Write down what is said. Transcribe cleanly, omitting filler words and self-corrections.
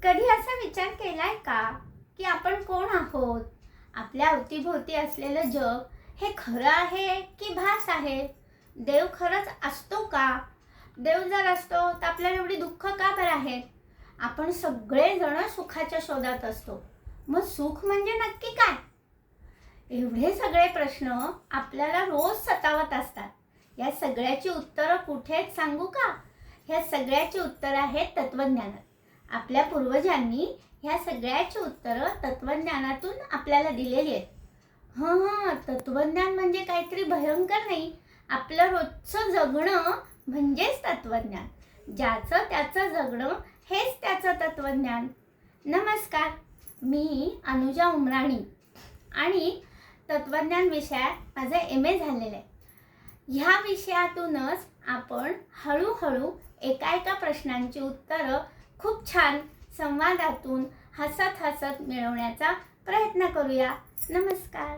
कधी असा विचार केलाय का की आपण कोण आहोत? आपल्या अवतीभोवती असलेलं जग हे खरं आहे की भास आहे? देव खरंच असतो का? देव जर असतो तर आपल्याला एवढी दुःख का बरं आहेत? आपण सगळेजण सुखाच्या शोधात असतो. मग सुख म्हणजे नक्की काय? एवढे सगळे प्रश्न आपल्याला रोज सतावत असतात. या सगळ्याची उत्तरं कुठे आहेत सांगू का? ह्या सगळ्याची उत्तरं आहेत तत्वज्ञानात. आपल्या पूर्वजांनी ह्या सगळ्याची उत्तरं तत्वज्ञानातून आपल्याला दिलेली आहेत. तत्वज्ञान म्हणजे काहीतरी भयंकर नाही. आपलं रोजचं जगणं म्हणजेच तत्वज्ञान. ज्याचं त्याचं जगणं हेच त्याचं तत्वज्ञान. नमस्कार, मी अनुजा उमराणी आणि तत्वज्ञान विषयात माझं MA झालेलं आहे. ह्या विषयातूनच आपण हळूहळू एका प्रश्नांची उत्तरं खूप छान संवादातून हसत हसत मिळवण्याचा प्रयत्न करूया. नमस्कार.